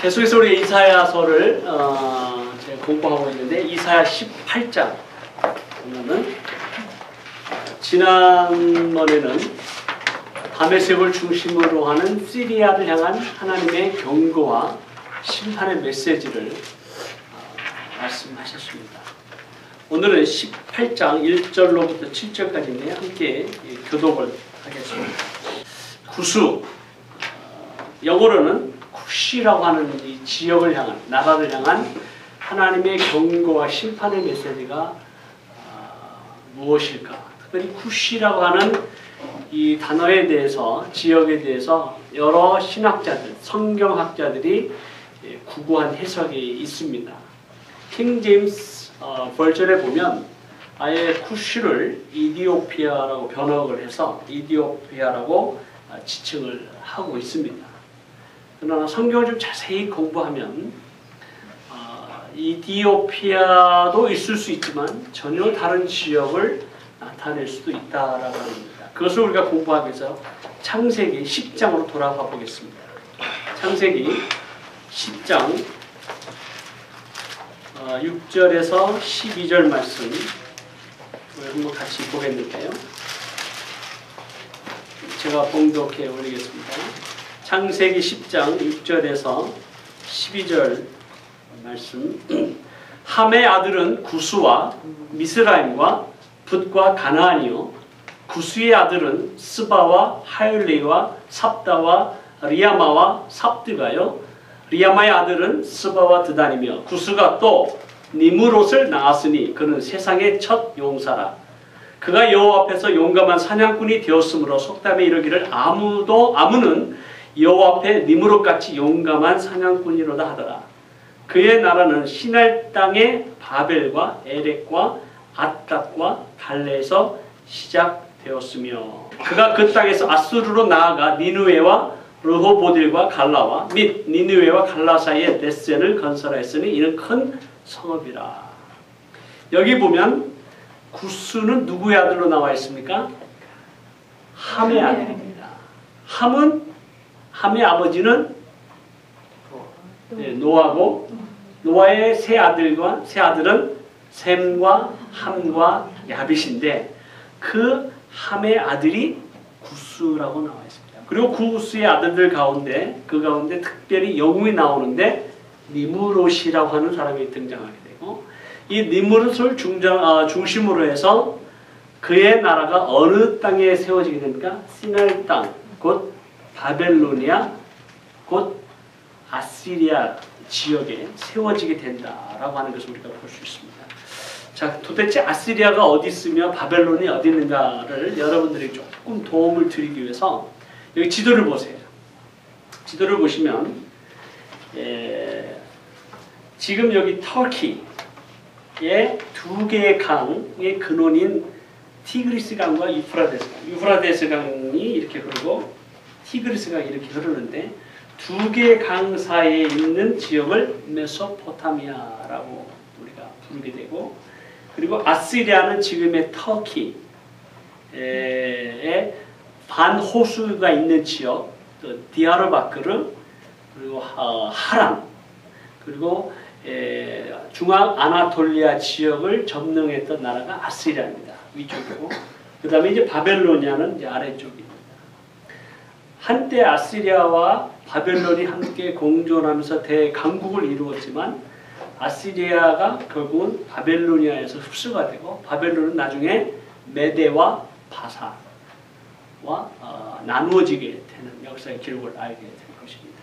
계속해서 우리 이사야서를 제가 공부하고 있는데 이사야 18장 보면은 지난번에는 다메섹을 중심으로 하는 시리아를 향한 하나님의 경고와 심판의 메시지를 말씀하셨습니다. 오늘은 18장 1절로부터 7절까지인데 함께 교독을 하겠습니다. 구수, 영어로는 쿠시라고 하는 이 지역을 향한, 나라를 향한 하나님의 경고와 심판의 메시지가 무엇일까? 특별히 쿠시라고 하는 이 단어에 대해서, 지역에 대해서 여러 신학자들, 성경학자들이 구구한 해석이 있습니다. 킹 제임스 버전에 보면 아예 쿠시를 이디오피아라고 번역을 해서 이디오피아라고 지칭을 하고 있습니다. 그러나 성경을 좀 자세히 공부하면 이디오피아도 있을 수 있지만 전혀 다른 지역을 나타낼 수도 있다라고 합니다. 그것을 우리가 공부하기 위해서 창세기 10장으로 돌아가 보겠습니다. 창세기 10장 6절에서 12절 말씀 한번 같이 보겠는데요. 제가 봉독해 올리겠습니다. 창세기 10장 6절에서 12절 말씀. 함의 아들은 구스와 미스라임과 붓과 가나안이요 구스의 아들은 스바와 하율리와 삽다와 리아마와 삽드가요 리아마의 아들은 스바와 드단이며 구스가 또 니므롯을 낳았으니 그는 세상의 첫 용사라. 그가 여호와 앞에서 용감한 사냥꾼이 되었으므로 속담에 이르기를 아무는 여호와 앞에 니므롯같이 용감한 사냥꾼이로다 하더라. 그의 나라는 시날 땅의 바벨과 에렉과 앗갓과 달레에서 시작되었으며 그가 그 땅에서 아수르로 나아가 니느웨와 르호보딜과 갈라와 및 니느웨와 갈라 사이에 넷센을 건설하였으니 이는 큰 성읍이라. 여기 보면 구스는 누구의 아들로 나와 있습니까? 함의 아들입니다. 함의 아버지는 노아고 노아의 세 아들은 셈과 함과 야빗인데 그 함의 아들이 구스라고 나와 있습니다. 그리고 구스의 아들들 가운데 그 가운데 특별히 영웅이 나오는데 니므롯이라고 하는 사람이 등장하게 되고 이 니므롯을 중심으로 해서 그의 나라가 어느 땅에 세워지게 됩니까? 시날 땅, 곧 바벨로니아, 곧 아시리아 지역에 세워지게 된다라고 하는 것을 우리가 볼 수 있습니다. 자, 도대체 아시리아가 어디 있으며 바벨론이 어디 있는가를 여러분들이 조금 도움을 드리기 위해서 여기 지도를 보세요. 지도를 보시면 지금 여기 터키의 두 개의 강의 근원인 티그리스 강과 유프라데스 강이 이렇게 흐르고 티그리스 강이 이렇게 흐르는데 두 개의 강 사이에 있는 지역을 메소포타미아라고 우리가 부르게 되고 그리고 아시리아는 지금의 터키의 반호수가 있는 지역 디아르바크르 그리고 하란 그리고 중앙 아나톨리아 지역을 점령했던 나라가 아시리아입니다. 위쪽이고 그 다음에 이제 바벨로니아는 이제 아래쪽입니다. 한때 아시리아와 바벨론이 함께 공존하면서 대강국을 이루었지만 아시리아가 결국은 바벨로니아에서 흡수가 되고 바벨론은 나중에 메데와 바사와 나누어지게 되는 역사의 기록을 알게 될 것입니다.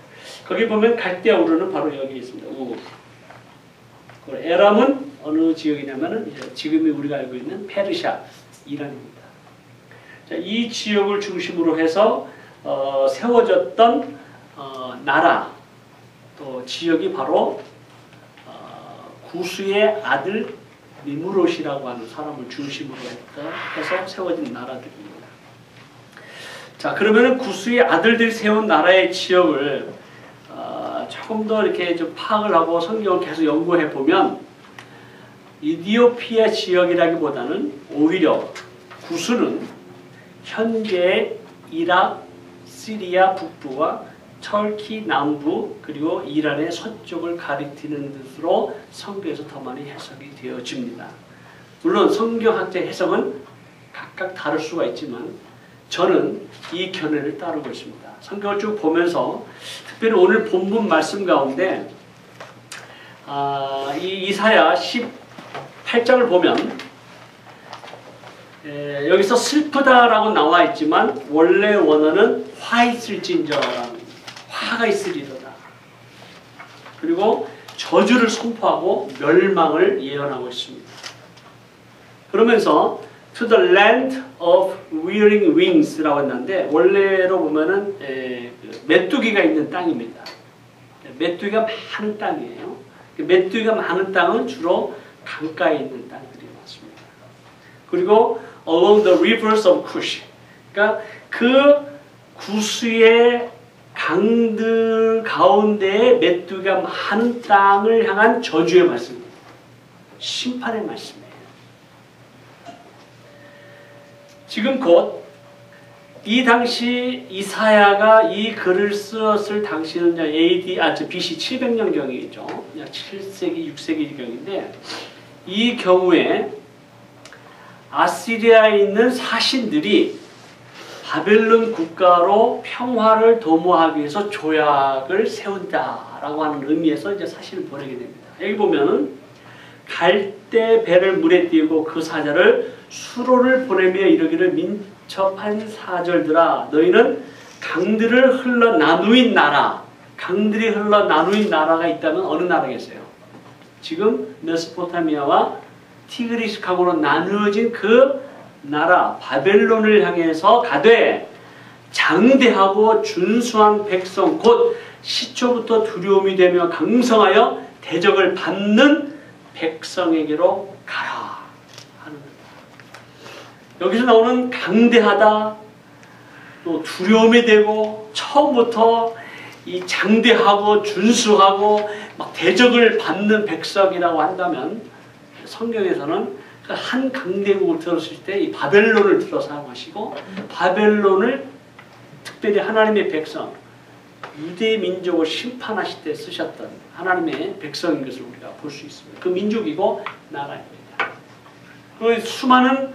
거기 보면 갈대아우르는 바로 여기 있습니다. 에람은 어느 지역이냐면은 지금이 우리가 알고 있는 페르시아, 이란입니다. 자, 이 지역을 중심으로 해서 세워졌던 나라 또 지역이 바로 구스의 아들 니므롯이라고 하는 사람을 중심으로 해서 세워진 나라들입니다. 자, 그러면은 구스의 아들들이 세운 나라의 지역을 조금 더 이렇게 좀 파악을 하고 성경을 계속 연구해 보면 이디오피아 지역이라기보다는 오히려 구스는 현재의 이락, 시리아 북부와 터키 남부 그리고 이란의 서쪽을 가리키는 뜻으로 성경에서 더 많이 해석이 되어집니다. 물론 성경학자 해석은 각각 다를 수가 있지만 저는 이 견해를 따르고 있습니다. 성경을 쭉 보면서 특별히 오늘 본문 말씀 가운데 이 이사야 18장을 보면 여기서 슬프다라고 나와 있지만 원래 원어는 화 있을진저라는 화가 있으리로다. 그리고 저주를 선포하고 멸망을 예언하고 있습니다. 그러면서 To the land of wearing wings라고 했는데 원래로 보면은 메뚜기가 있는 땅입니다. 메뚜기가 많은 땅이에요. 메뚜기가 많은 땅은 주로 강가에 있는 땅들이 많습니다. 그리고 along the rivers of Cush, 그러니까 그 구스의 강들 가운데에 메뚜기가 많은 땅을 향한 저주의 말씀입니다. 심판의 말씀이에요. 지금 곧 이 당시 이사야가 이 글을 쓰었을 당시는 BC 700년경이죠. 7세기, 6세기경인데 이 경우에 아시리아에 있는 사신들이 바벨론 국가로 평화를 도모하기 위해서 조약을 세운다라고 하는 의미에서 이제 사신을 보내게 됩니다. 여기 보면은 갈대 배를 물에 띄우고 그 사자를 수로를 보내며 이르기를 민첩한 사절들아 너희는 강들을 흘러 나누인 나라 강들이 흘러 나누인 나라가 있다면 어느 나라겠어요? 지금 메소포타미아와 티그리스강으로 나누어진 그 나라 바벨론을 향해서 가되 장대하고 준수한 백성 곧 시초부터 두려움이 되며 강성하여 대적을 받는 백성에게로 가라 하는 겁니다. 여기서 나오는 강대하다 또 두려움이 되고 처음부터 이 장대하고 준수하고 막 대적을 받는 백성이라고 한다면 성경에서는 한 강대국을 들었을 때 이 바벨론을 들어 사용하시고 바벨론을 특별히 하나님의 백성 유대 민족을 심판하실 때 쓰셨던 하나님의 백성인 것을 우리가 볼 수 있습니다. 그 민족이고 나라입니다. 그 수많은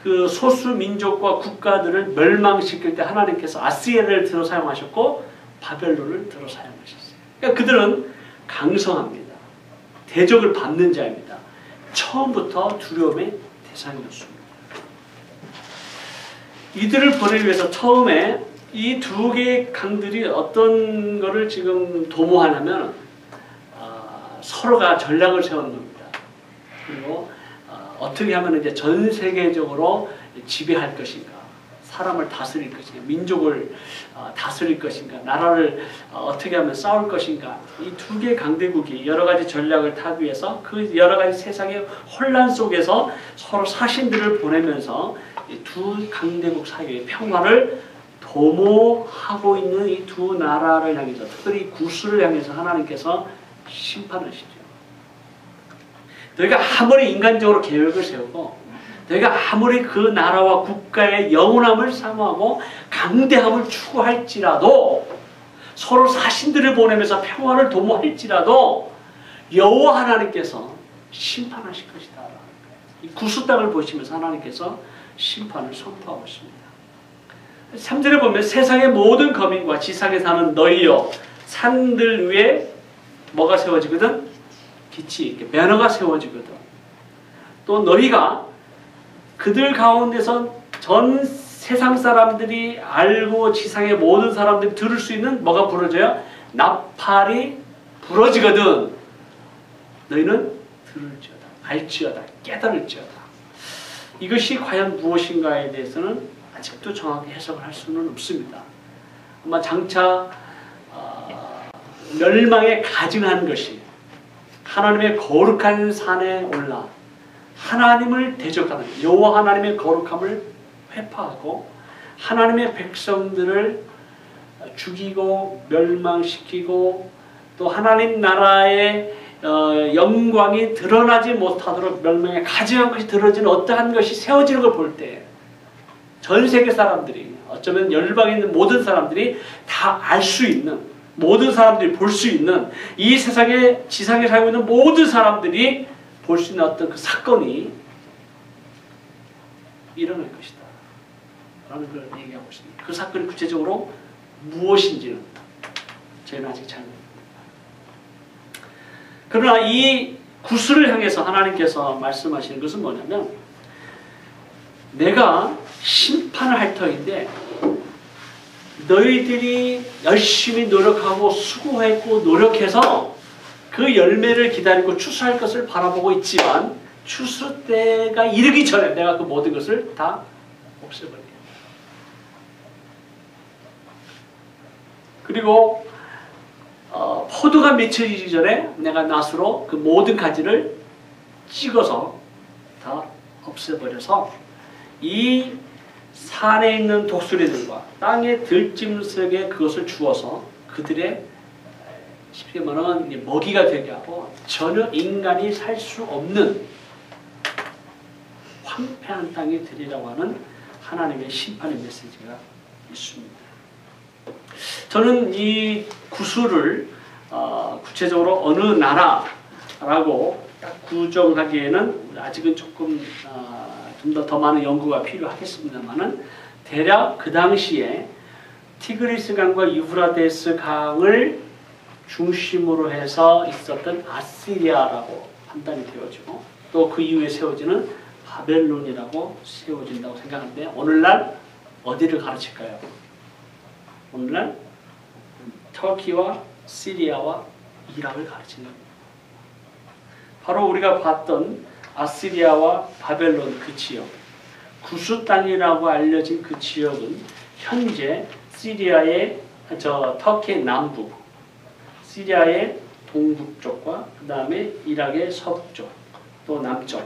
그 소수 민족과 국가들을 멸망시킬 때 하나님께서 아스리아를 들어 사용하셨고 바벨론을 들어 사용하셨어요. 그러니까 그들은 강성합니다. 대적을 받는 자입니다. 처음부터 두려움의 대상이었습니다. 이들을 보내기 위해서 처음에 이 두 개의 강들이 어떤 거를 지금 도모하냐면 서로가 전략을 세우는 겁니다. 그리고 어떻게 하면 이제 전 세계적으로 지배할 것인가, 사람을 다스릴 것인가, 민족을 다스릴 것인가, 나라를 어떻게 하면 싸울 것인가, 이 두 개의 강대국이 여러 가지 전략을 타기 위해서 그 여러 가지 세상의 혼란 속에서 서로 사신들을 보내면서 이 두 강대국 사이의 평화를 도모하고 있는 이 두 나라를 향해서 특별히 구스를 향해서 하나님께서 심판하시죠. 너희가 아무리 인간적으로 계획을 세우고 너희가 아무리 그 나라와 국가의 영원함을 사모하고 강대함을 추구할지라도 서로 사신들을 보내면서 평화를 도모할지라도 여호와 하나님께서 심판하실 것이다. 이 구스 땅을 보시면서 하나님께서 심판을 선포하고 있습니다. 3절에 보면 세상의 모든 거민과 지상에 사는 너희여 산들 위에 뭐가 세워지거든? 빛이 매너가 세워지거든. 또 너희가 그들 가운데서 전 세상 사람들이 알고 지상의 모든 사람들이 들을 수 있는 뭐가 부러져요? 나팔이 부러지거든. 너희는 들을지어다, 알지어다, 깨달을지어다. 이것이 과연 무엇인가에 대해서는 아직도 정확히 해석을 할 수는 없습니다. 아마 장차 멸망에 가증한 것이 하나님의 거룩한 산에 올라 하나님을 대적하는 여호와 하나님의 거룩함을 회파하고 하나님의 백성들을 죽이고 멸망시키고 또 하나님 나라의 영광이 드러나지 못하도록 멸망에 가증한 것이 드러지는 어떠한 것이 세워지는 걸 볼 때 전 세계 사람들이 어쩌면 열방에 있는 모든 사람들이 다 알 수 있는, 모든 사람들이 볼 수 있는, 이 세상에 지상에 살고 있는 모든 사람들이 볼 수 있는 어떤 그 사건이 일어날 것이다 라는 걸 얘기하고 있습니다. 그 사건이 구체적으로 무엇인지는 저희는 아직 잘 모릅니다. 그러나 이 구수를 향해서 하나님께서 말씀하시는 것은 뭐냐면, 내가 심판을 할 터인데 너희들이 열심히 노력하고 수고했고 노력해서 그 열매를 기다리고 추수할 것을 바라보고 있지만 추수 때가 이르기 전에 내가 그 모든 것을 다 없애버려요. 그리고 포도가 맺혀지기 전에 내가 낫으로 그 모든 가지를 찍어서 다 없애버려서 이 산에 있는 독수리들과 땅의 들짐승에 그것을 주어서 그들의 쉽게 말하면 먹이가 되게 하고 전혀 인간이 살 수 없는 황폐한 땅이 되리라고 하는 하나님의 심판의 메시지가 있습니다. 저는 이 구수를 구체적으로 어느 나라라고 딱 구정하기에는 아직은 조금 좀 더 많은 연구가 필요하겠습니다만은 대략 그 당시에 티그리스 강과 유프라데스 강을 중심으로 해서 있었던 아시리아라고 판단이 되어지고 또 그 이후에 세워지는 바벨론이라고 세워진다고 생각하는데 오늘날 어디를 가르칠까요? 오늘날 터키와 시리아와 이락을 가르치는 겁니다. 바로 우리가 봤던 아시리아와 바벨론 그 지역, 구수 땅이라고 알려진 그 지역은 현재 시리아의 터키의 남부, 시리아의 동북쪽과 그 다음에 이락의 서북쪽, 또 남쪽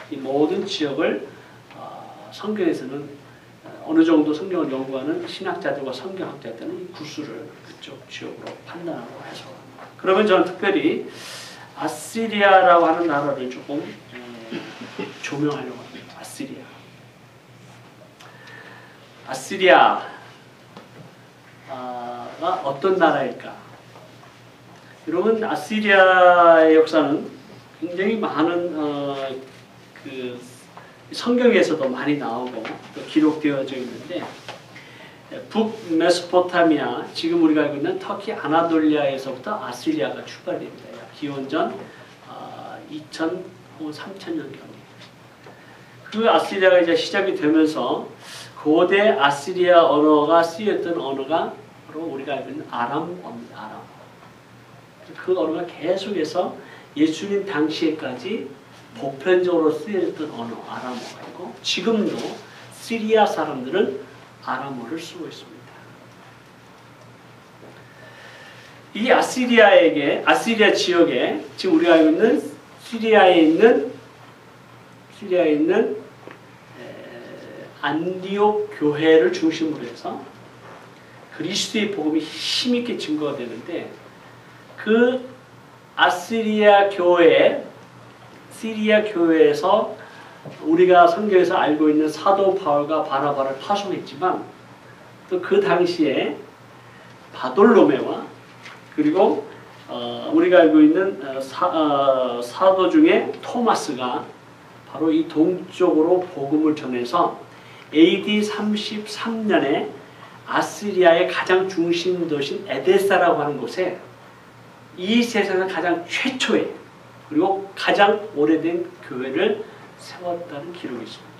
이 모든 지역을 성경에서는 어느 정도 성경을 연구하는 신학자들과 성경학자들은 이 구수를 그쪽 지역으로 판단하고 해석합니다. 그러면 저는 특별히 아시리아라고 하는 나라를 조금 조명하려고 합니다. 아시리아가 어떤 나라일까? 여러분, 아시리아의 역사는 굉장히 많은 그 성경에서도 많이 나오고 또 기록되어져 있는데 북메소포타미아, 지금 우리가 알고 있는 터키 아나돌리아에서부터 아시리아가 출발됩니다. 기원전 2000, 3000년경. 그 아시리아가 이제 시작이 되면서 고대 아시리아 언어가 쓰였던 언어가 바로 우리가 알고 있는 아람어입니다. 아람. 그 언어가 계속해서 예수님 당시에까지 보편적으로 쓰였던 언어, 아람어가 있고 지금도 시리아 사람들은 아람어를 쓰고 있습니다. 이 아시리아 지역에 지금 우리가 알고 있는 시리아에 있는 안디옥 교회를 중심으로 해서 그리스도의 복음이 힘있게 증거가 되는데 그 아시리아 교회, 시리아 교회에서 우리가 성경에서 알고 있는 사도 바울과 바나바를 파송했지만 또 그 당시에 바돌로메와 그리고 우리가 알고 있는 사도 중에 토마스가 바로 이 동쪽으로 복음을 전해서 AD 33년에 아시리아의 가장 중심 도시인 에데사라고 하는 곳에 이 세상에서 가장 최초의 그리고 가장 오래된 교회를 세웠다는 기록이 있습니다.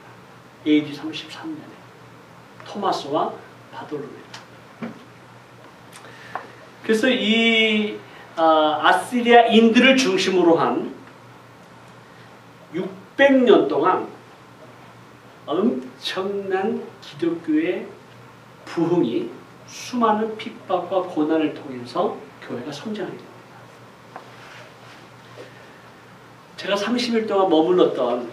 AD 33년에 토마스와 바돌로메. 그래서 이 아시리아인들을 중심으로 한 600년 동안 엄청난 기독교의 부흥이 수많은 핍박과 고난을 통해서 교회가 성장하게 됩니다. 제가 30일 동안 머물렀던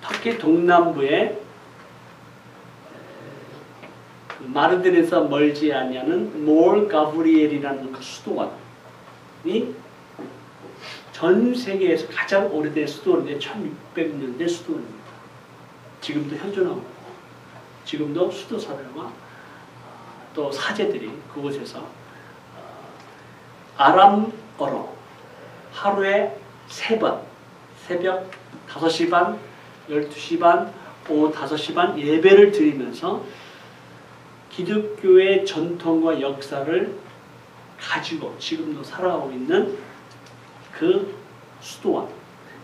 터키 동남부의 마르딘에서 멀지 않냐는 몰 가브리엘이라는 그 수도원이 전 세계에서 가장 오래된 수도원인데 1600년대 수도원입니다. 지금도 현존하고 있고 지금도 수도사들과 또 사제들이 그곳에서 아람어로 하루에 3번 새벽 5시 반, 12시 반, 오후 5시 반 예배를 드리면서 기독교의 전통과 역사를 가지고 지금도 살아가고 있는 그 수도원.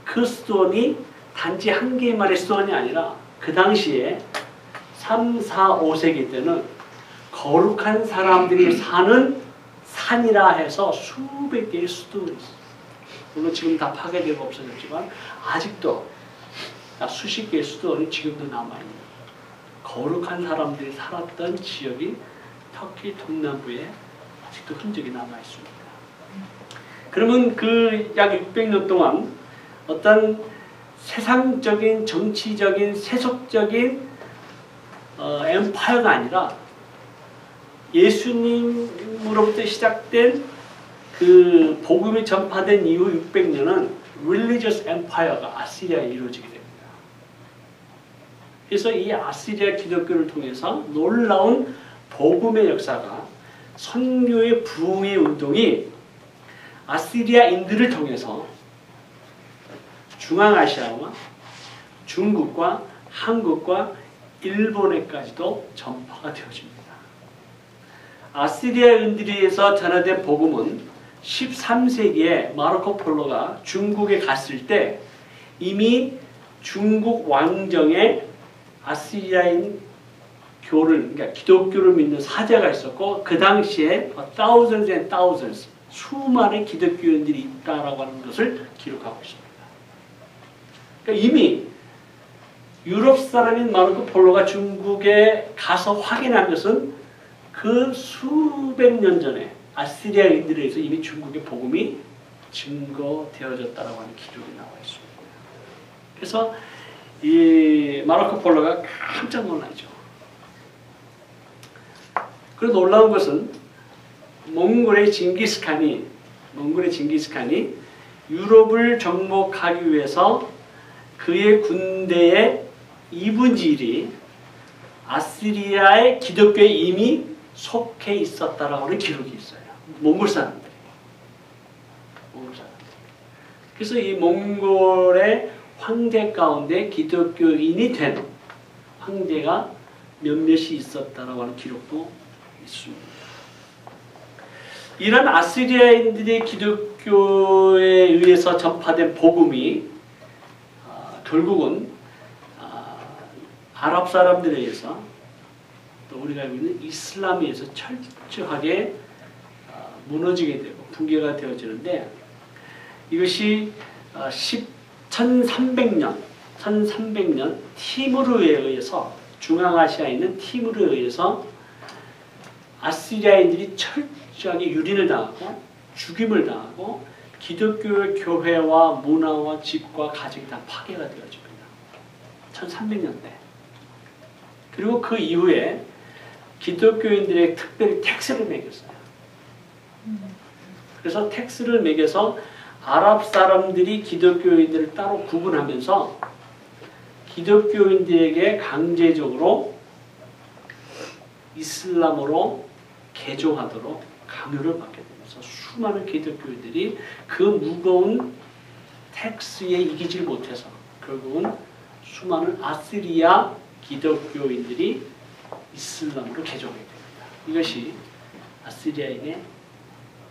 그 수도원이 단지 한 개만의 수도원이 아니라 그 당시에 3, 4, 5세기 때는 거룩한 사람들이 사는 산이라 해서 수백 개의 수도원이 있어요. 물론 지금 다 파괴되고 없어졌지만 아직도 수십 개의 수도원이 지금도 남아있는 거룩한 사람들이 살았던 지역이 터키 동남부에 아직도 흔적이 남아있습니다. 그러면 그 약 600년 동안 어떤 세상적인 정치적인 세속적인 엠파이어가 아니라 예수님으로부터 시작된 그 복음이 전파된 이후 600년은 religious empire가 아시리아에 이루어지게 됩니다. 그래서 이 아시리아 기독교를 통해서 놀라운 복음의 역사가 선교의 부흥의 운동이 아시리아인들을 통해서 중앙아시아와 중국과 한국과 일본에까지도 전파가 되어집니다. 아시리아인들에 의해서 전하된 복음은 13세기에 마르코 폴로가 중국에 갔을 때 이미 중국 왕정에 아시리아인 교를, 그러니까 기독교를 믿는 사제가 있었고 그 당시에 thousands and thousands 수많은 기독교인들이 있다라고 하는 것을 기록하고 있습니다. 그러니까 이미 유럽 사람인 마르코 폴로가 중국에 가서 확인한 것은 그 수백 년 전에 아시리아인들에 의해서 이미 중국의 복음이 증거되어졌다라고 하는 기록이 나와 있습니다. 그래서 이 마르코 폴로가 깜짝 놀라죠. 그리고 놀라운 것은 몽골의 징기스칸이 유럽을 정복하기 위해서 그의 군대의 2분의 1이 아시리아의 기독교에 이미 속해 있었다라고 하는 기록이 있어요. 몽골 사람들이. 그래서 이 몽골의 황제 가운데 기독교인이 된 황제가 몇몇이 있었다라고 하는 기록도 있습니다. 이런 아시리아인들의 기독교에 의해서 전파된 복음이 결국은 아랍 사람들에 의해서 또 우리가 알고 있는 이슬람에 의해서 철저하게 무너지게 되고 붕괴가 되어지는데 이것이 1300년 티무르에 의해서 중앙아시아에 있는 티무르에 의해서 아시리아인들이 철저하게 유린을 당하고 죽임을 당하고 기독교의 교회와 문화와 집과 가정이 다 파괴가 되어집니다. 1300년대. 그리고 그 이후에 기독교인들의 특별히 텍스를 매겼어요. 그래서 텍스를 매겨서 아랍 사람들이 기독교인들을 따로 구분하면서 기독교인들에게 강제적으로 이슬람으로 개종하도록 강요를 받게 되면서 수많은 기독교인들이 그 무거운 텍스에 이기질 못해서 결국은 수많은 아시리아 기독교인들이 이슬람으로 개종하게 됩니다. 이것이 아시리아인의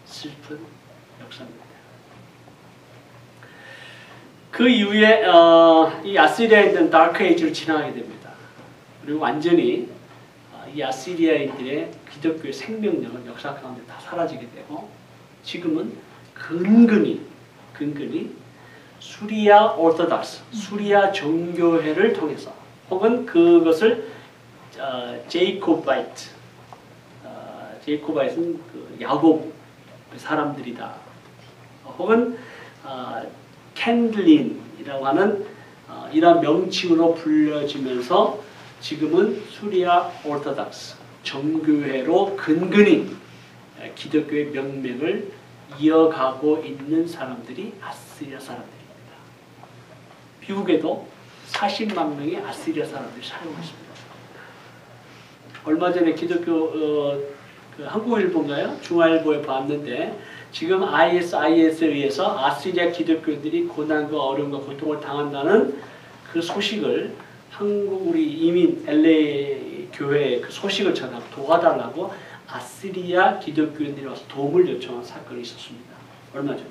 슬픈 역사입니다. 그 이후에 이 아시리아인들은 다크 에이지를 지나가게 됩니다. 그리고 완전히 이 아시리아인들의 기독교의 생명력은 역사 가운데 다 사라지게 되고 지금은 근근히 수리아 오르토닥스, 수리아 정교회를 통해서 혹은 그것을 제이코바이트는 그 야곱 사람들이다. 혹은 캔들린이라고 하는 이런 명칭으로 불려지면서 지금은 수리아 오르토닥스 정교회로 근근히 기독교의 명맥을 이어가고 있는 사람들이 아시리아 사람들입니다. 미국에도 40만 명의 아시리아 사람들이 살고 있습니다. 얼마 전에 기독교 그 한국일보인가요? 중앙일보에 봤는데 지금 ISIS에 의해서 아시리아 기독교들이 고난과 어려움과 고통을 당한다는 그 소식을 한국 우리 이민 LA 교회에 그 소식을 전하고 도와달라고 아시리아 기독교인들이 와서 도움을 요청한 사건이 있었습니다. 얼마 전에.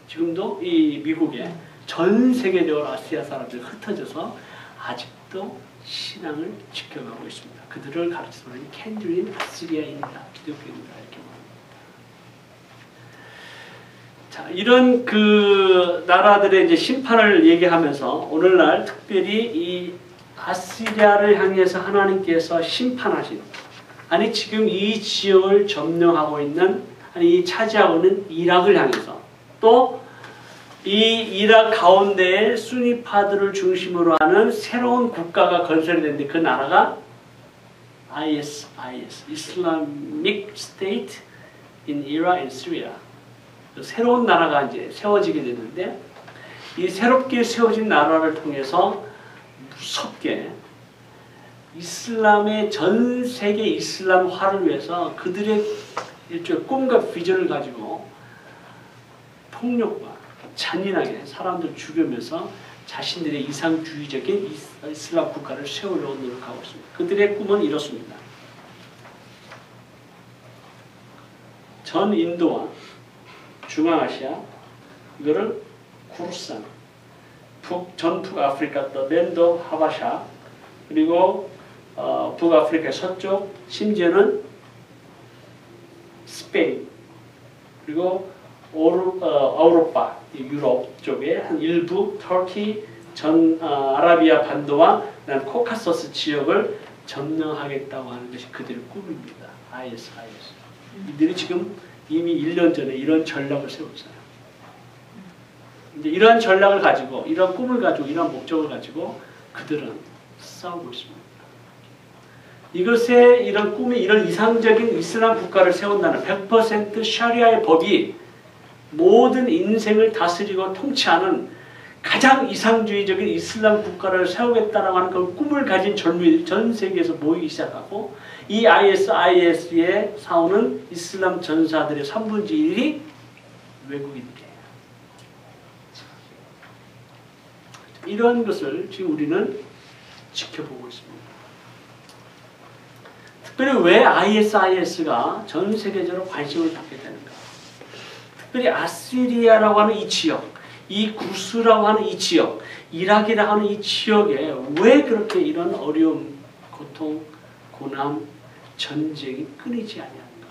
지금도 이 미국에 전 세계적으로 아시아 사람들이 흩어져서 아직도 신앙을 지켜가고 있습니다. 그들을 가르치는 캔들인 아시리아인이다, 기독교인이다 이렇게 말합니다. 자, 이런 그 나라들의 이제 심판을 얘기하면서 오늘날 특별히 이 아시리아를 향해서 하나님께서 심판하신, 아니 지금 이 지역을 점령하고 있는, 아니 이 차지하고 있는 이락을 향해서, 또 이 이락 가운데에 수니파들을 중심으로 하는 새로운 국가가 건설이 됐는데 그 나라가 ISIS, Islamic State in Iraq and Syria. 새로운 나라가 이제 세워지게 됐는데 이 새롭게 세워진 나라를 통해서 무섭게 이슬람의 전 세계 이슬람화를 위해서 그들의 일종의 꿈과 비전을 가지고 폭력과 잔인하게 사람들 죽이면서 자신들의 이상주의적인 이슬람 국가를 세우려고 노력하고 있습니다. 그들의 꿈은 이렇습니다. 전 인도와 중앙아시아, 이거를 쿠르산, 전 북아프리카, 또 랜더 하바샤, 그리고 북아프리카 서쪽, 심지어는 스페인, 그리고 아우로파, 유럽 쪽에 한 일부 터키, 전 아라비아 반도와 코카소스 지역을 점령하겠다고 하는 것이 그들의 꿈입니다. ISIS. 이들이 지금 이미 1년 전에 이런 전략을 세웠어요. 이제 이러한 전략을 가지고, 이런 꿈을 가지고, 이런 목적을 가지고 그들은 싸우고 있습니다. 이것의 이런 꿈이 이런 이상적인 이슬람 국가를 세운다는 100% 샤리아의 법이 모든 인생을 다스리고 통치하는 가장 이상주의적인 이슬람 국가를 세우겠다라고 하는 그 꿈을 가진 젊은이들이 전 세계에서 모이기 시작하고 이 ISIS에 싸우는 이슬람 전사들의 3분의 1이 외국인들이에요. 이런 것을 지금 우리는 지켜보고 있습니다. 특별히 왜 ISIS가 전 세계적으로 관심을 받게 되는가? 특별히 아시리아라고 하는 이 지역, 이 구스라고 하는 이 지역, 이락이라고 하는 이 지역에 왜 그렇게 이런 어려움, 고통, 고난, 전쟁이 끊이지 아니하는가?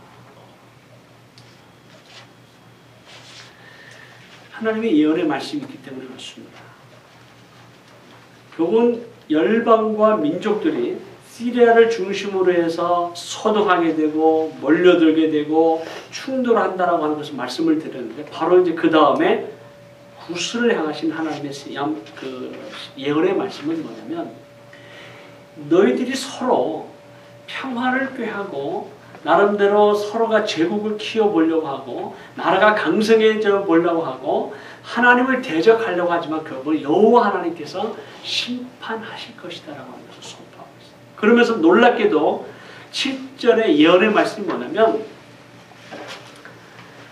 하나님의 예언의 말씀이 있기 때문에 그렇습니다. 결국은 열방과 민족들이 시리아를 중심으로 해서 소동하게 되고 몰려들게 되고 충돌한다라고 하는 것을 말씀을 드렸는데 바로 이제 그 다음에 구스를 향하신 하나님의 그 예언의 말씀은 뭐냐면 너희들이 서로 평화를 꾀하고 나름대로 서로가 제국을 키워보려고 하고 나라가 강성해져 보려고 하고 하나님을 대적하려고 하지만 그걸 여호와 하나님께서 심판하실 것이다라고 하는 것을 선포하고 있어요. 그러면서 놀랍게도 7절의 예언의 말씀이 뭐냐면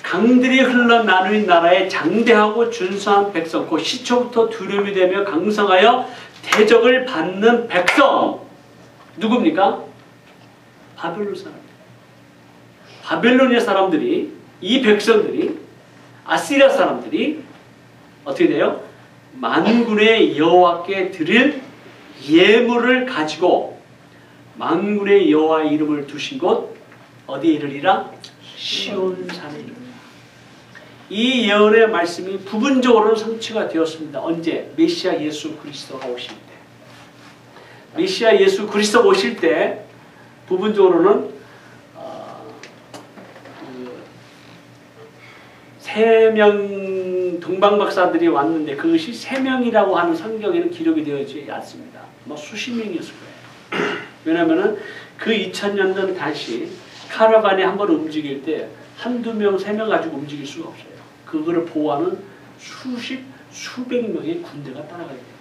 강들이 흘러나누인 나라에 장대하고 준수한 백성, 그 시초부터 두려움이 되며 강성하여 대적을 받는 백성 누굽니까? 바벨론 사람들. 바벨로니아 사람들이, 이 백성들이, 아시리아 사람들이 어떻게 돼요? 만군의 여호와께 드릴 예물을 가지고 만군의 여호와의 이름을 두신 곳 어디에 이르리라? 시온산에 이르리라. 이 예언의 말씀이 부분적으로는 성취가 되었습니다. 언제? 메시아 예수 그리스도가 오실 때. 메시아 예수 그리스도가 오실 때 부분적으로는 3명 동방박사들이 왔는데 그것이 3명이라고 하는 성경에는 기록이 되어지지 않습니다. 뭐 수십 명이었을 거예요. 왜냐하면 그 2000년도는 다시 카라반이 한번 움직일 때 한두 명, 3명 가지고 움직일 수가 없어요. 그거를 보호하는 수백 명의 군대가 따라가야 됩니다.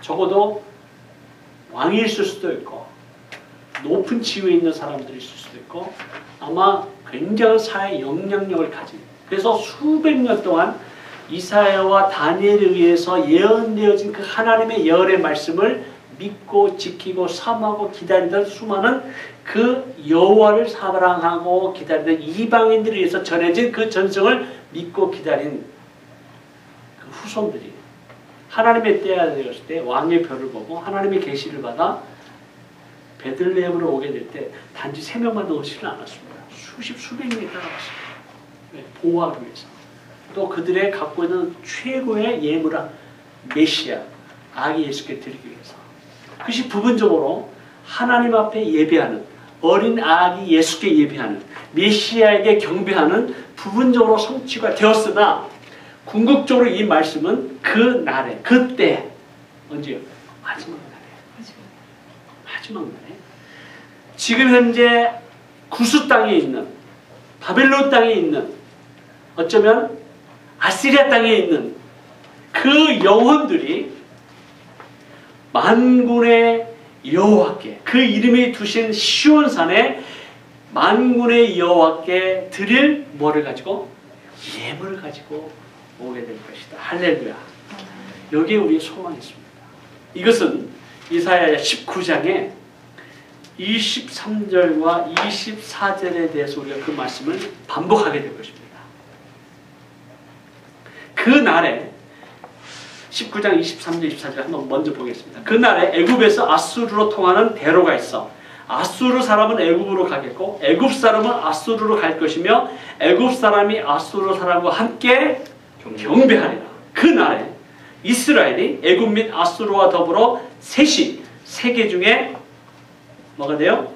적어도 왕이 있을 수도 있고 높은 지위에 있는 사람들이 있을 수도 있고 아마 굉장한 사회 영향력을 가진, 그래서 수백 년 동안 이사야와 다니엘에 의해서 예언되어진 그 하나님의 예언의 말씀을 믿고 지키고 삼하고 기다리던 수많은 그 여호와를 사랑하고 기다리던 이방인들에 의해서 전해진 그 전성을 믿고 기다린 그 후손들이 하나님의 때가 되었을 때 왕의 별을 보고 하나님의 계시를 받아 베들레헴으로 오게 될 때 단지 3명만 오지는 않았습니다. 수백 명이 따라왔습니다. 보호하기 위해서. 또 그들의 갖고 있는 최고의 예물한 메시아, 아기 예수께 드리기 위해서. 그것이 부분적으로 하나님 앞에 예배하는, 어린 아기 예수께 예배하는, 메시아에게 경배하는 부분적으로 성취가 되었으나 궁극적으로 이 말씀은 그 날에, 그때, 언제요? 마지막 날에. 마지막 날에. 지금 현재 구스 땅에 있는, 바벨론 땅에 있는, 어쩌면 아시리아 땅에 있는 그 영혼들이 만군의 여호와께, 그 이름이 두신 시온산에 만군의 여호와께 드릴 뭐를 가지고? 예물을 가지고 오게 될 것이다. 할렐루야. 여기에 우리의 소망이 있습니다. 이것은 이사야 19장에 23절과 24절에 대해서 우리가 그 말씀을 반복하게 될 것입니다. 그 날에 19장 23절 24절 한번 먼저 보겠습니다. 그 날에 애굽에서 아수르로 통하는 대로가 있어 아수르 사람은 애굽으로 가겠고 애굽 사람은 아수르로 갈 것이며 애굽 사람이 아수르 사람과 함께 경배하리라. 그 날에 이스라엘이 애굽 및 아수르와 더불어 셋이 세계 중에 뭐가 돼요?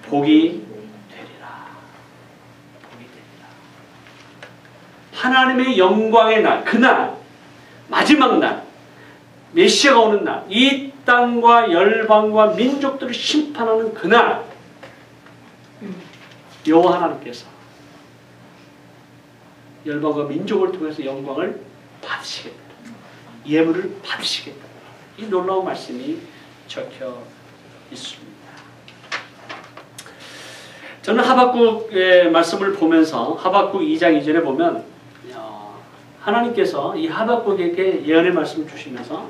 복이 되리라. 복이 되리라. 하나님의 영광의 날, 그날, 마지막 날, 메시아가 오는 날, 이 땅과 열방과 민족들을 심판하는 그날, 여호와 하나님께서 열방과 민족을 통해서 영광을 받으시겠다. 예물을 받으시겠다. 이 놀라운 말씀이 적혀 있습니다. 저는 하박국의 말씀을 보면서 하박국 2장 2절에 보면 하나님께서 이 하박국에게 예언의 말씀을 주시면서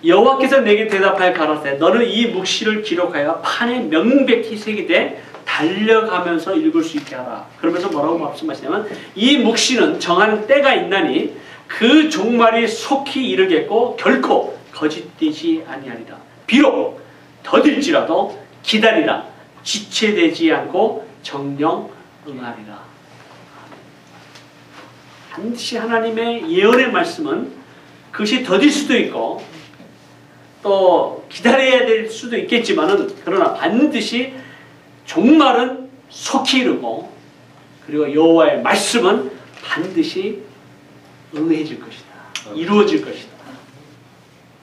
여호와께서 내게 대답하여 가라사대 너는 이 묵시를 기록하여 판에 명백히 새기되 달려가면서 읽을 수 있게 하라. 그러면서 뭐라고 말씀하시냐면 이 묵시는 정한 때가 있나니 그 종말이 속히 이르겠고 결코 거짓되지 아니하리라. 비록 더딜지라도 기다리라. 지체되지 않고 정령 응하리라. 반드시 하나님의 예언의 말씀은 그것이 더딜 수도 있고 또 기다려야 될 수도 있겠지만은 그러나 반드시 종말은 속히 이르고 그리고 여호와의 말씀은 반드시 응해질 것이다. 이루어질 것이다.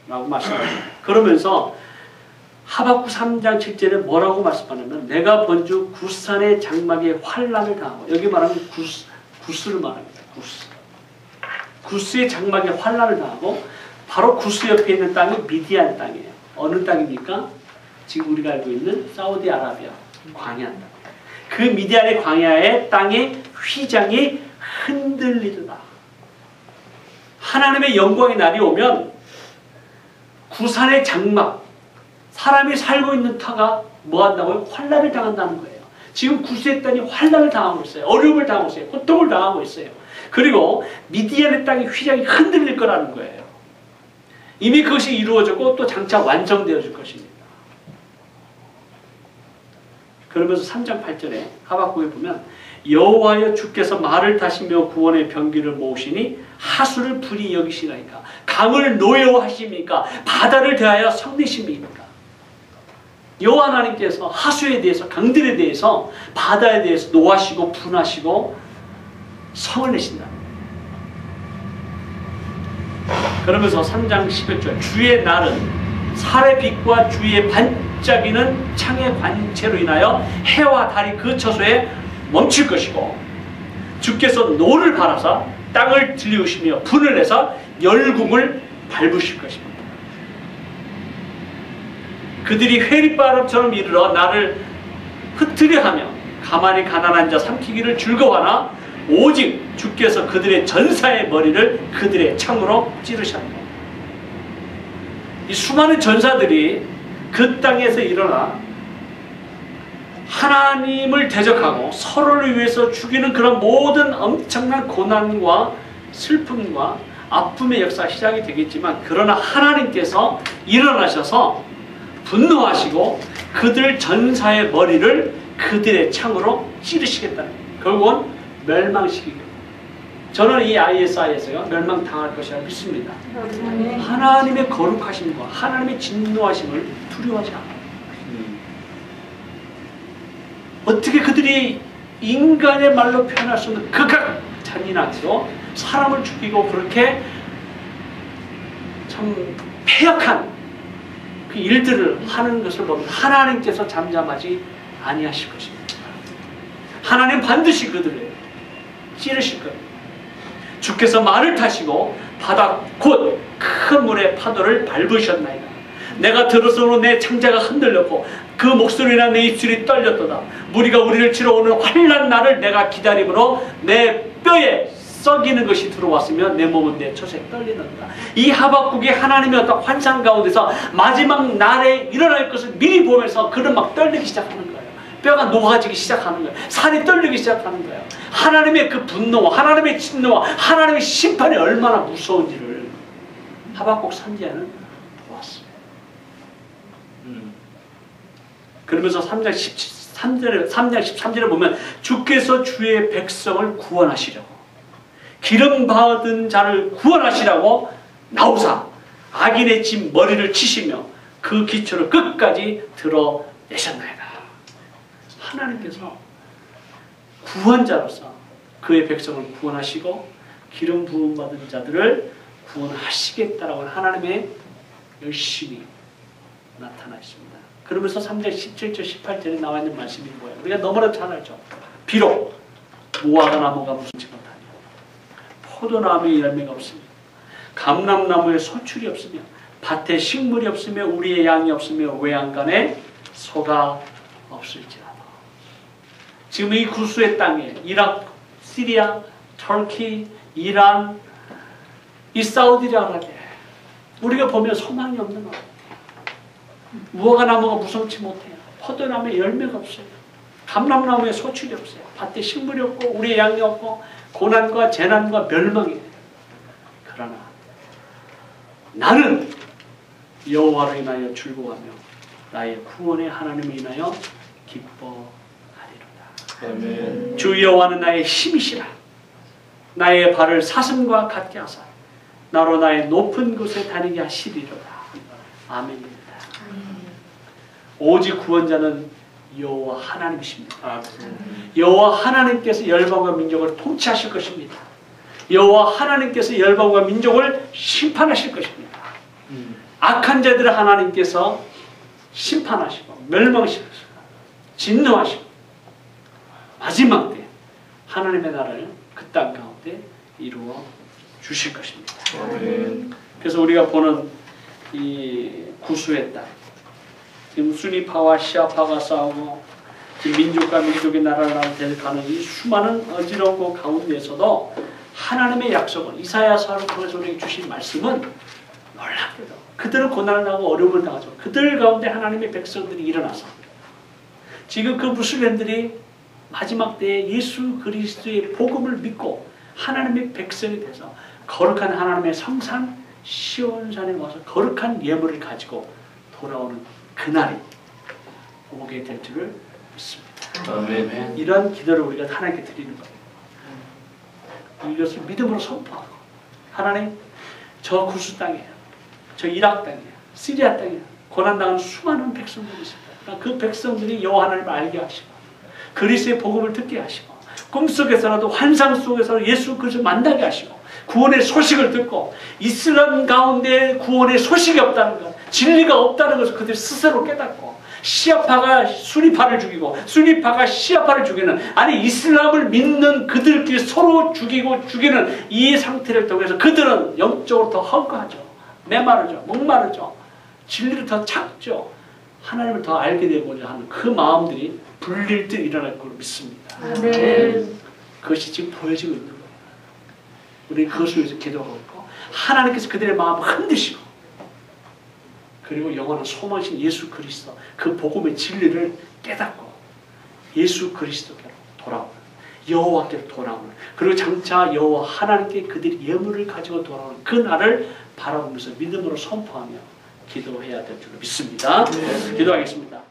라고 말씀합니다. 그러면서 하박국 3장 7절에 뭐라고 말씀하냐면 내가 본주 구산의 장막에 환란을 당하고 여기 말하면 구스를 말합니다. 구스의 장막에 환란을 당하고 바로 구스 옆에 있는 땅이 미디안 땅이에요. 어느 땅입니까? 지금 우리가 알고 있는 사우디아라비아 광야 땅. 그 미디안의 광야의 땅의 휘장이 흔들리더라. 하나님의 영광의 날이 오면 구산의 장막 사람이 살고 있는 터가 뭐 한다고요? 환란을 당한다는 거예요. 지금 구스의 땅이 환란을 당하고 있어요. 어려움을 당하고 있어요. 고통을 당하고 있어요. 그리고 미디안의 땅의 휘장이 흔들릴 거라는 거예요. 이미 그것이 이루어졌고 또 장차 완성되어질 것입니다. 그러면서 3장 8절에 하박국에 보면 여호와여 주께서 말을 타시며 구원의 병기를 모으시니 하수를 불이 여기시나이까 강을 노여워하십니까 바다를 대하여 성내십니까. 여호와 하나님께서 하수에 대해서 강들에 대해서 바다에 대해서 노하시고 분하시고 성을 내신다. 그러면서 3장 11절 주의 날은 살의 빛과 주의 반짝이는 창의 관체로 인하여 해와 달이 그 처소에 멈출 것이고 주께서 노를 바라사 땅을 들이우시며 분을 내서 열궁을 밟으실 것입니다. 그들이 회리바람처럼 이르러 나를 흩트려 하며 가만히 가난한 자 삼키기를 즐거워하나 오직 주께서 그들의 전사의 머리를 그들의 창으로 찌르셨다. 이 수많은 전사들이 그 땅에서 일어나 하나님을 대적하고 서로를 위해서 죽이는 그런 모든 엄청난 고난과 슬픔과 아픔의 역사가 시작이 되겠지만, 그러나 하나님께서 일어나셔서 분노하시고 그들 전사의 머리를 그들의 창으로 찌르시겠다는 거예요. 결국은 멸망시키겠다. 저는 이 ISI에서요 멸망당할 것이라 믿습니다. 하나님의 거룩하심과 하나님의 진노하심을 두려워하지 않아요. 어떻게 그들이 인간의 말로 표현할 수 없는 극악 잔인하게도 사람을 죽이고 그렇게 참 패역한 그 일들을 하는 것을 보면 하나님께서 잠잠하지 아니하실 것입니다. 하나님 반드시 그들을 찌르실 겁니다. 주께서 말을 타시고 바다 곧 큰 물의 파도를 밟으셨나이다. 내가 들어서는 내 창자가 흔들렸고 그 목소리나 내 입술이 떨렸도다. 무리가 우리를 치러 오는 환난 날을 내가 기다림으로 내 뼈에 썩이는 것이 들어왔으며 내 몸은 내 젖에 떨리는다. 이 하박국이 하나님의 어떤 환상 가운데서 마지막 날에 일어날 것을 미리 보면서 그는 막 떨리기 시작하는 거예요. 뼈가 녹아지기 시작하는 거예요. 살이 떨리기 시작하는 거예요. 하나님의 그 분노와 하나님의 진노와 하나님의 심판이 얼마나 무서운지를 하박국 선지자는 보았어요. 그러면서 3장 13절에 보면 주께서 주의 백성을 구원하시려고 기름 받은 자를 구원하시라고 나오사 악인의 진 머리를 치시며 그 기초를 끝까지 드러내셨나이다. 하나님께서 구원자로서 그의 백성을 구원하시고 기름 부음 받은 자들을 구원하시겠다라고 하나님의 열심히 나타나 있습니다. 그러면서 3장 17절 18절에 나와 있는 말씀이 뭐예요? 우리가 너무나 잘 알죠. 비록 무화과 나무가 무성치 못하며 포도나무에 열매가 없으며 감람나무에 소출이 없으며 밭에 식물이 없으며 우리의 양이 없으며 외양간에 소가 없을지라도. 지금 이 구수의 땅에 이라크, 시리아, 터키, 이란, 이 사우디아라비아 우리가 보면 소망이 없는 것 같아요. 무화과 나무가 무성치 못해요. 포도나무에 열매가 없어요. 감람나무에 소출이 없어요. 밭에 식물이 없고 우리의 양이 없고 고난과 재난과 멸망이에요. 그러나 나는 여호와로 인하여 즐거워하며 나의 구원의 하나님을 인하여 기뻐하리로다. 아멘. 주 여호와는 나의 힘이시라. 나의 발을 사슴과 같게 하사 나로 나의 높은 곳에 다니게 하시리로다. 아멘입니다. 오직 구원자는 여호와 하나님이십니다. 여호와 하나님께서 열방과 민족을 통치하실 것입니다. 여호와 하나님께서 열방과 민족을 심판하실 것입니다. 악한 자들을 하나님께서 심판하시고 멸망시키시고 진노하시고 마지막 때 하나님의 나라를 그 땅 가운데 이루어 주실 것입니다. 그래서 우리가 보는 이 구수의 땅, 지금 순위파와 시아파가 싸우고 지금 민족과 민족의 나라를 대적하는 이 수많은 어지러운 것 가운데서도 하나님의 약속은 이사야서를 통해서 우리에게 주신 말씀은 놀랍게도 그들은 고난을 당하고 어려움을 당하죠. 그들 가운데 하나님의 백성들이 일어나서 지금 그 무슬림들이 마지막 때에 예수 그리스도의 복음을 믿고 하나님의 백성이 돼서 거룩한 하나님의 성산 시온산에 와서 거룩한 예물을 가지고 돌아오는 그날이 오게 될 줄을 믿습니다. 아멘. 이런 기도를 우리가 하나님께 드리는 거예요. 이것을 믿음으로 선포하고 하나님 저 구수 땅이에요. 저 이라크 땅이에요. 시리아 땅이에요. 고난당하는 수많은 백성들이 있습니다. 그러니까 그 백성들이 여호와 하나님을 알게 하시고 그리스도의 복음을 듣게 하시고 꿈속에서라도 환상 속에서라도 예수 그리스도를 만나게 하시고 구원의 소식을 듣고 이슬람 가운데 구원의 소식이 없다는 것, 진리가 없다는 것을 그들이 스스로 깨닫고 시아파가 순위파를 죽이고 순위파가 시아파를 죽이는 아니 이슬람을 믿는 그들끼리 서로 죽이고 죽이는 이 상태를 통해서 그들은 영적으로 더 헛거하죠. 메마르죠. 목마르죠. 진리를 더 찾죠. 하나님을 더 알게 되고자 하는 그 마음들이 불릴 듯 일어날 걸로 믿습니다. 그것이 지금 보여지고 있는 거예요. 우리 그것을 위해서 기도하고 있고 하나님께서 그들의 마음을 흔드시고 그리고 영원한 소망이신 예수 그리스도 그 복음의 진리를 깨닫고 예수 그리스도께로 돌아오는 여호와께로 돌아오는 그리고 장차 여호와 하나님께 그들이 예물을 가지고 돌아오는 그 날을 바라보면서 믿음으로 선포하며 기도해야 될 줄로 믿습니다. 기도하겠습니다.